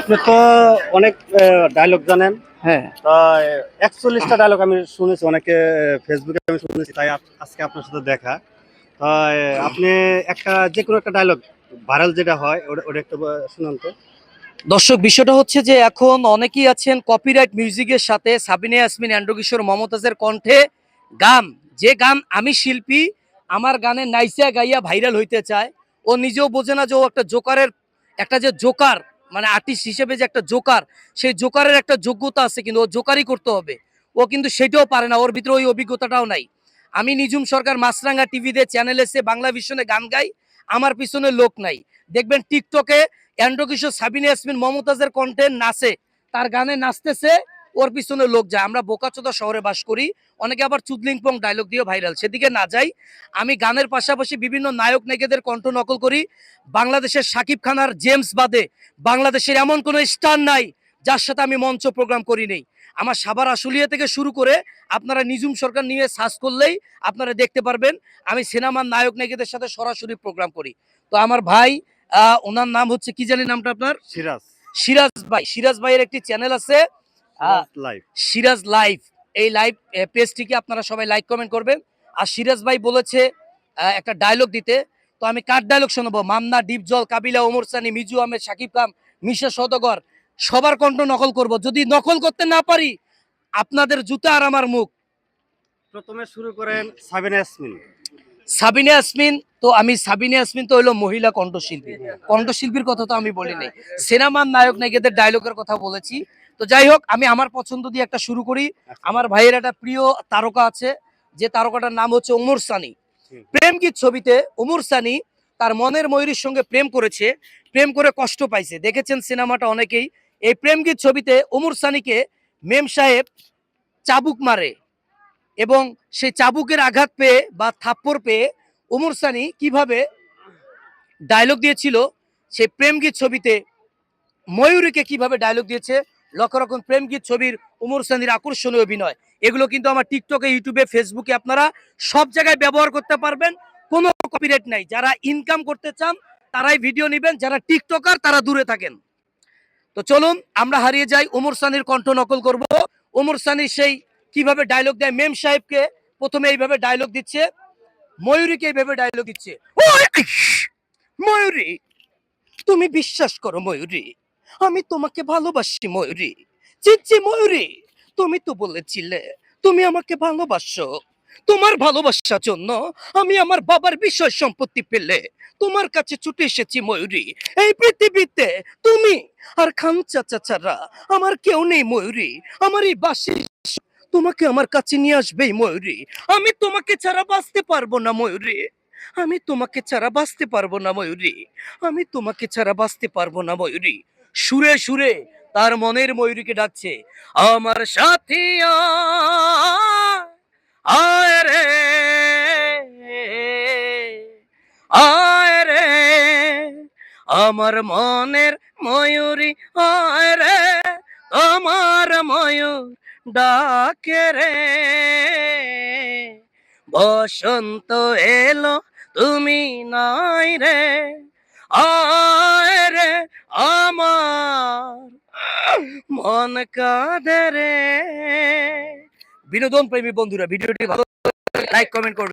আপনি তো অনেক ডায়লগ জানেন। হ্যাঁ, তা ৪১টা ডায়লগ আমি শুনেছি, অনেকে ফেসবুকে আমি শুনেছি, তাই আজকে আপনার সাথে দেখা। তাই আপনি যে কোনো একটা ডায়লগ ভাইরাল যেটা হয় ওটা একটু শুনান তো। দর্শক বিষয়টা হচ্ছে যে এখন অনেকেই আছেন কপিরাইট মিউজিকের সাথে সাবিনা ইয়াসমিন, এন্ড্রু কিশোর, মমতাজের কণ্ঠে গান, যে গান আমি শিল্পী, আমার গানে নাইসা গাইয়া ভাইরাল হইতে চায়। ও নিজেও বোঝে না যে ও একটা জোকারের, একটা যে জোকার মানে আর্টিস্ট হিসেবে যে একটা জোকার, সেই জোকারের একটা যোগ্যতা আছে, কিন্তু ও জোকারই করতে হবে। ও কিন্তু সেটাও পারে না, ওর ভিতরে ওই অভিজ্ঞতাটাও নাই। আমি নিঝুম সরকার মাছরাঙ্গা টিভিতে চ্যানেল এসে বাংলা ভিশনে গান গাই, আমার পিছনে লোক নাই। দেখবেন টিকটকে এন্ড্রু কিশোর, সাবিনা ইয়াসমিন, মমতাজের কণ্ঠে নাচে, তার গানে নাচতেছে, ওর পিছনে লোক যায়। আমরা বোকাচোদা শহরে বাস করি, অনেকে আবার চুদলিংপং ডায়লগ দিয়ে ভাইরাল, সেদিকে না যাই। আমি গানের পাশাপাশি বিভিন্ন নায়ক নায়িকাদের কণ্ঠ নকল করি। বাংলাদেশের সাকিব খান আর জেমস বাদে বাংলাদেশের এমন কোনো স্টার নাই যার সাথে আমি মঞ্চ প্রোগ্রাম করি নেই। আমার সাভার আশুলিয়া থেকে শুরু করে আপনারা নিঝুম সরকার নিয়ে সার্চ করলেই আপনারা দেখতে পারবেন আমি সিনেমার নায়ক নায়িকাদের সাথে সরাসরি প্রোগ্রাম করি। তো আমার ভাই, ওনার নাম হচ্ছে কি জানি নামটা আপনার, সিরাজ সিরাজ ভাই, সিরাজ ভাইয়ের একটি চ্যানেল আছে লাইভ। সিরাজ লাইভ। এই লাইভ পেজটিকে আপনারা সবাই লাইক কমেন্ট করবেন। আর সিরাজ ভাই বলেছে একটা ডায়লগ দিতে, তো আমি কার ডায়লগ শোনাবো? মান্না, ডিপজল, কাবিলা, ওমর সানি, মিজু আহমেদ, শাকিব খান, মিশা সওদাগর, সবার কণ্ঠ নকল করব। যদি নকল করতে না পারি, আপনাদের জুতা আর আমার মুখ। প্রথমে শুরু করেন সাবিনা ইয়াসমিন। সাবিনা ইয়াসমিন, তো আমি সাবিনা ইয়াসমিন তো হলো মহিলা কণ্ঠশিল্পী, কণ্ঠশিল্পীর কথা তো আমি বলি নাই, সিনেমার নায়ক নায়িকাদের ডায়লগের কথা বলেছি। তো যাই হোক, আমি আমার পছন্দ দিয়ে একটা শুরু করি। আমার ভাইয়ের একটা প্রিয় তারকা আছে, যে তারকাটার নাম হচ্ছে ওমর সানি। প্রেম গীত ছবিতে ওমর সানি তার মনের ময়ূরীর সঙ্গে প্রেম করেছে, প্রেম করে কষ্ট পাইছে, দেখেছেন সিনেমাটা অনেকেই। এই প্রেম গীত ছবিতে ওমর সানিকে মেম সাহেব চাবুক মারে, এবং সেই চাবুকের আঘাত পেয়ে বা থাপ্পড় পেয়ে ওমর সানি কিভাবে ডায়লগ দিয়েছিল, সেই প্রেম গীত ছবিতে ময়ূরীকে কিভাবে ডায়লগ দিয়েছে, লক্ষ রকম প্রেম গীত ছবির ওমর সানির আকর্ষণীয় অভিনয়, এগুলো কিন্তু আমার টিকটকে, ইউটিউবে, ফেসবুকে আপনারা সব জায়গায় ব্যবহার করতে পারবেন, কোনো কপিরাইট নাই। যারা ইনকাম করতে চান তারাই ভিডিও নেবেন, যারা টিকটকার তারা দূরে থাকেন। তো চলুন আমরা হারিয়ে যাই, ওমর সানির কণ্ঠ নকল করব। ওমর সানি সেই কিভাবে ডায়লগ দেয়, মেম সাহেবকে প্রথমে এইভাবে ডায়লগ দিচ্ছে, ময়ূরীকে এইভাবে ডায়লগ দিচ্ছে, ওই ময়ূরী, তুমি বিশ্বাস করো ময়ূরী, আমি তোমাকে ভালোবাসি ময়ূরী। চিচ্ছি ময়ূরী, তুমি তো বলেছিলে তুমি আমাকে ভালোবাসো, তোমার ভালোবাসার জন্য আমি আমার বাবার বিষয় সম্পত্তি পেলে তোমার কাছে ছুটে এসেছি ময়ূরী। এই পৃথিবীতে তুমি আর খান চাচা ছাড়া আমার কেউ নেই ময়ূরী। আমার এই বাসি তোমাকে আমার কাছে নিয়ে আসবেই ময়ূরী। আমি তোমাকে ছাড়া বাঁচতে পারবো না ময়ূরী, আমি তোমাকে ছাড়া বাঁচতে পারবো না ময়ূরী, আমি তোমাকে ছাড়া বাঁচতে পারবো না ময়ূরী। সুরে সুরে তার মনের ময়ূরীকে ডাকছে, আমার সাথী আয়, আয় রে, আয় রে, আমার মনের ময়ূরী, আয় রে, আমার ময়ূর ডাকে রে, বসন্ত এলো তুমি নাই রে, আয় রে, আমার মন কাঁদে রে। বিনোদন প্রেমী বন্ধুরা, ভিডিওটি ভালো লাইক কমেন্ট করবেন।